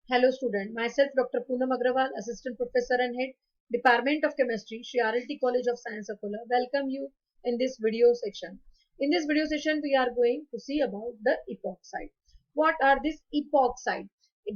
Hello student, myself Dr. Poonam Agrawal, Assistant Professor and Head, Department of Chemistry, Sri RLT College of Science Akola. Welcome you in this video section. In this video session, we are going to see about the epoxide. What are these epoxide?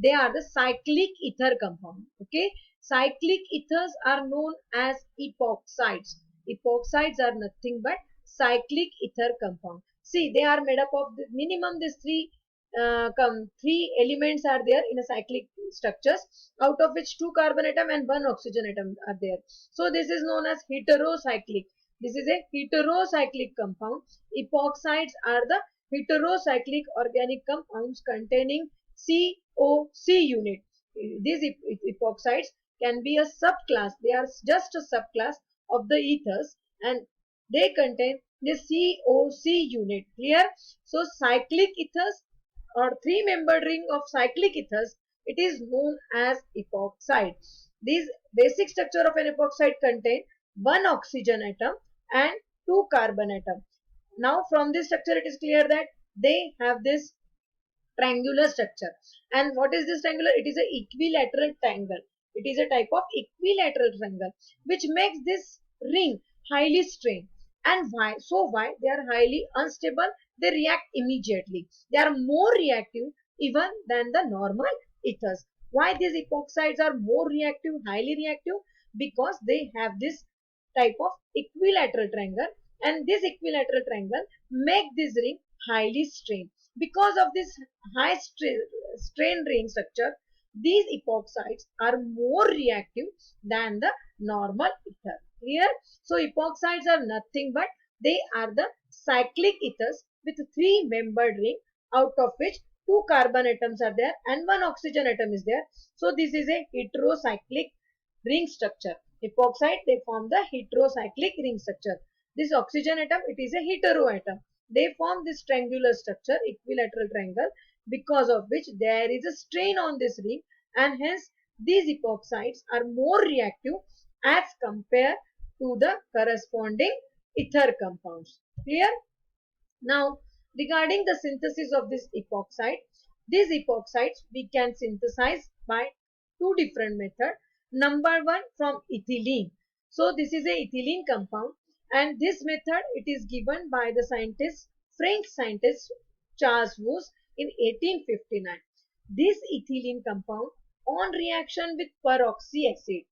They are the cyclic ether compound. Okay, cyclic ethers are known as epoxides. Epoxides are nothing but cyclic ether compound. See, they are made up of minimum these three elements are there in a cyclic structures, out of which two carbon atom and one oxygen atom are there. So this is known as heterocyclic. This is a heterocyclic compound. Epoxides are the heterocyclic organic compounds containing COC unit. These epoxides can be a subclass. They are just a subclass of the ethers and they contain the COC unit. Clear? So cyclic ethers or three-membered ring of cyclic ethers, it is known as epoxide. This basic structure of an epoxide contain one oxygen atom and two carbon atom. Now from this structure it is clear that they have this triangular structure. And what is this triangular? It is an equilateral triangle. It is a type of equilateral triangle which makes this ring highly strained. And why? So why? They are highly unstable. They react immediately. They are more reactive even than the normal ethers. Why these epoxides are more reactive, highly reactive? Because they have this type of equilateral triangle, and this equilateral triangle make this ring highly strained. Because of this high strain ring structure, these epoxides are more reactive than the normal ether. Clear? So epoxides are nothing but they are the cyclic ethers with three membered ring, out of which two carbon atoms are there and one oxygen atom is there. So this is a heterocyclic ring structure. Epoxide, they form the heterocyclic ring structure. This oxygen atom, it is a hetero atom. They form this triangular structure, equilateral triangle, because of which there is a strain on this ring, and hence these epoxides are more reactive as compared to the corresponding ether compounds. Clear? Now, regarding the synthesis of this epoxide, these epoxides we can synthesize by two different methods. Number one, from ethylene. So this is a ethylene compound, and this method it is given by the French scientist Charles Woese in 1859. This ethylene compound on reaction with peroxy acid,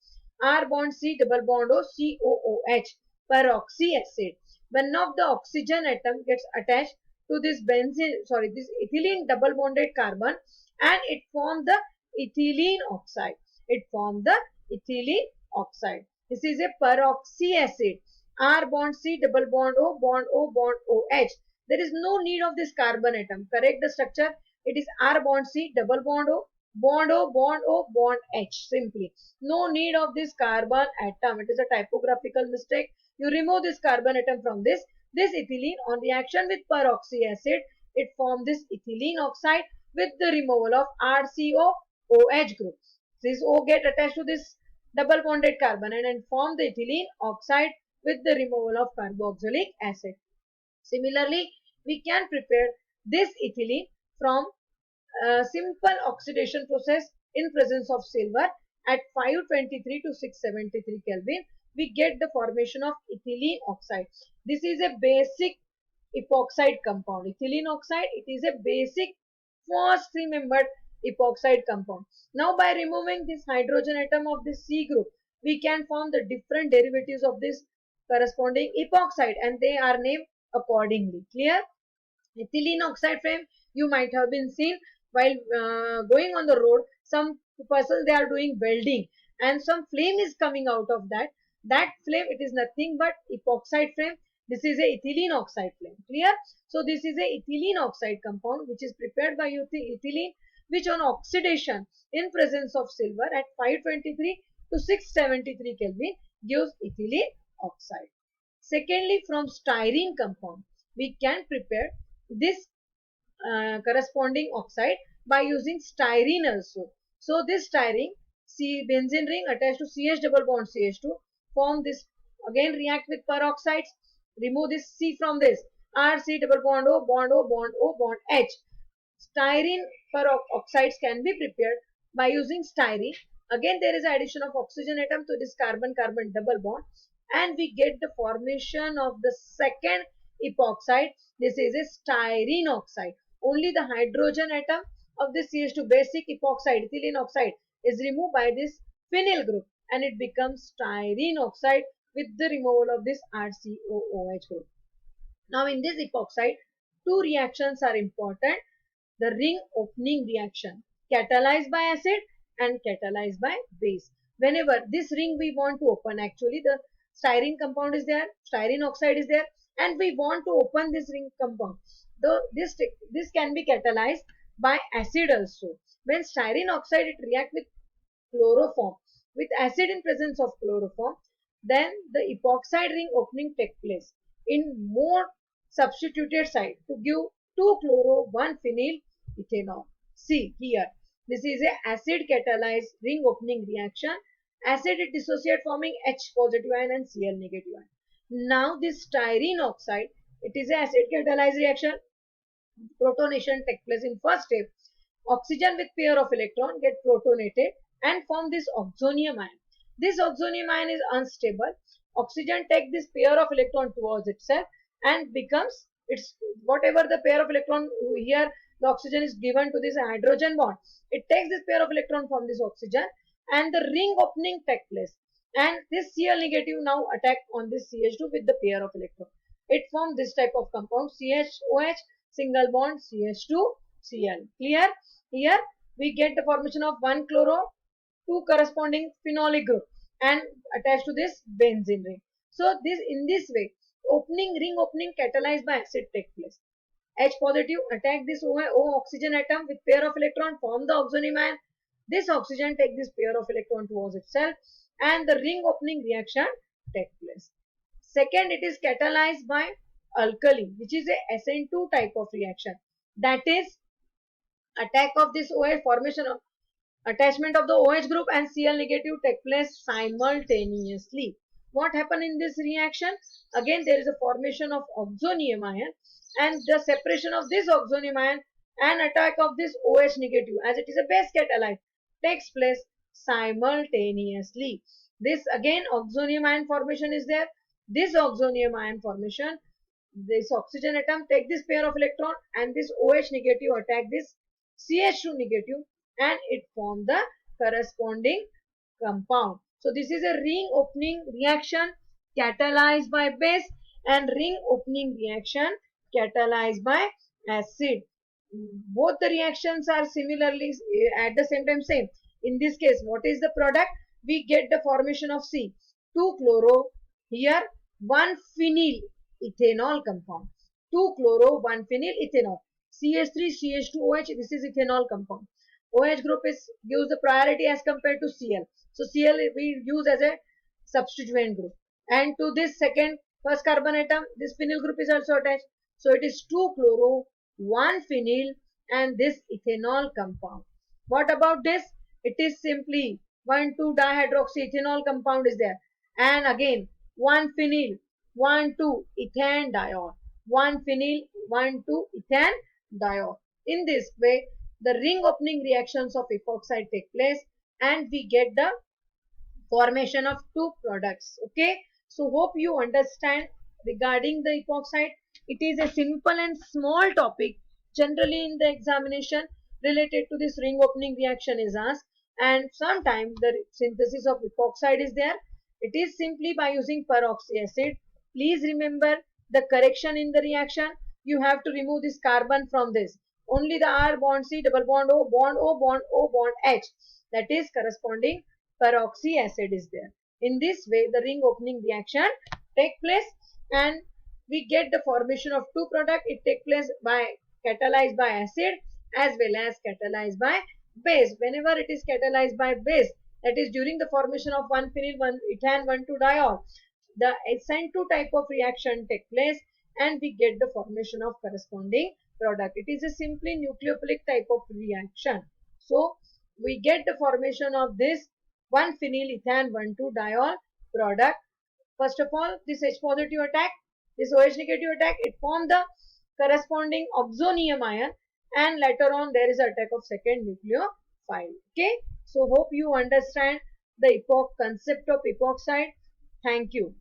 R bond C double bond O COOH, peroxy acid, one of the oxygen atom gets attached to this this ethylene double bonded carbon, and it forms the ethylene oxide. It forms the ethylene oxide. This is a peroxy acid. R bond C double bond O bond O bond OH. There is no need of this carbon atom. Correct the structure. It is R bond C double bond O bond O bond O bond H. Simply. No need of this carbon atom. It is a typographical mistake. You remove this carbon atom from this. This ethylene on reaction with peroxy acid, it forms this ethylene oxide with the removal of RCOOH group. This O get attached to this double bonded carbon and form the ethylene oxide with the removal of carboxylic acid. Similarly, we can prepare this ethylene from a simple oxidation process in presence of silver at 523 to 673 Kelvin. We get the formation of ethylene oxide. This is a basic epoxide compound. Ethylene oxide, it is a basic first three-membered epoxide compound. Now by removing this hydrogen atom of this C group, we can form the different derivatives of this corresponding epoxide, and they are named accordingly. Clear? Ethylene oxide flame, you might have been seen while going on the road. Some persons, they are doing welding and some flame is coming out of that. That flame, it is nothing but epoxide flame. This is a ethylene oxide flame. Clear? So this is a ethylene oxide compound which is prepared by ethylene, which on oxidation in presence of silver at 523 to 673 Kelvin gives ethylene oxide. Secondly, from styrene compound, we can prepare this corresponding oxide by using styrene also. So this styrene, benzene ring attached to CH double bond CH2, form this, again react with peroxides, remove this C from this, RC double bond O bond O bond O bond H. Styrene peroxides can be prepared by using styrene. Again, there is addition of oxygen atom to this carbon-carbon double bond, and we get the formation of the second epoxide. This is a styrene oxide. Only the hydrogen atom of this CH2 basic epoxide, ethylene oxide, is removed by this phenyl group, and it becomes styrene oxide with the removal of this RCOOH group. Now, in this epoxide, two reactions are important. The ring opening reaction, catalyzed by acid and catalyzed by base. Whenever this ring we want to open, actually the styrene compound is there, styrene oxide is there, and we want to open this ring compound. Though this can be catalyzed by acid also. When styrene oxide it react with chloroform, with acid in presence of chloroform, then the epoxide ring opening take place in more substituted side to give 2-chloro 1-phenyl ethanol. See here, this is a acid catalyzed ring opening reaction. Acid it dissociate forming H positive ion and Cl negative ion. Now this styrene oxide, it is a acid catalyzed reaction. Protonation takes place in first step. Oxygen with pair of electron get protonated and form this oxonium ion. This oxonium ion is unstable. Oxygen takes this pair of electron towards itself and becomes its whatever the pair of electron here the oxygen is given to this hydrogen bond. It takes this pair of electron from this oxygen and the ring opening takes place. And this Cl negative now attack on this CH2 with the pair of electron. It forms this type of compound CHOH single bond CH2 Cl. Clear? Here we get the formation of 1-chloro, 2 corresponding phenolic group and attached to this benzene ring. So this in this way ring opening catalyzed by acid take place. H positive attack this O oxygen atom with pair of electron form the oxonium ion. This oxygen take this pair of electron towards itself and the ring opening reaction take place. Second, it is catalyzed by alkali, which is a SN2 type of reaction. That is attack of this OH formation of attachment of the OH group and Cl negative take place simultaneously. What happened in this reaction? Again, there is a formation of oxonium ion and the separation of this oxonium ion and attack of this OH negative as it is a base catalyte takes place simultaneously. This again oxonium ion formation is there. This oxonium ion formation, this oxygen atom take this pair of electron and this OH negative attack this CH2 negative and it form the corresponding compound. So this is a ring opening reaction catalyzed by base and ring opening reaction catalyzed by acid. Both the reactions are similarly at the same time same. In this case, what is the product? We get the formation of C, 2-chloro, here 1-phenyl ethanol compound. 2-chloro 1-phenyl ethanol. CH3 CH2OH, this is ethanol compound. OH group gives the priority as compared to Cl. So Cl we use as a substituent group. And to this first carbon atom, this phenyl group is also attached. So it is 2-chloro, 1-phenyl and this ethanol compound. What about this? It is simply 1,2-dihydroxyethanol compound is there. And again 1-phenyl, 1,2-ethanediol. 1-phenyl, 1,2-ethanediol. In this way, the ring opening reactions of epoxide take place and we get the formation of two products. Okay, so hope you understand regarding the epoxide. It is a simple and small topic generally in the examination related to this ring opening reaction is asked, and sometimes the synthesis of epoxide is there. It is simply by using peroxy acid. Please remember the correction in the reaction. You have to remove this carbon from this. Only the R bond C double bond O bond O bond O bond H, that is corresponding peroxy acid is there. In this way the ring opening reaction take place and we get the formation of two products. It take place by catalyzed by acid as well as catalyzed by base. Whenever it is catalyzed by base, that is during the formation of 1-phenyl 1-ethan 1,2-diol, the SN2 type of reaction take place and we get the formation of corresponding product. It is a simply nucleophilic type of reaction. So we get the formation of this 1-phenyl ethan 1,2-diol product. First of all, this H positive attack, this OH negative attack, it formed the corresponding oxonium ion and later on there is attack of second nucleophile. file. Okay, so hope you understand the epoch concept of epoxide. Thank you.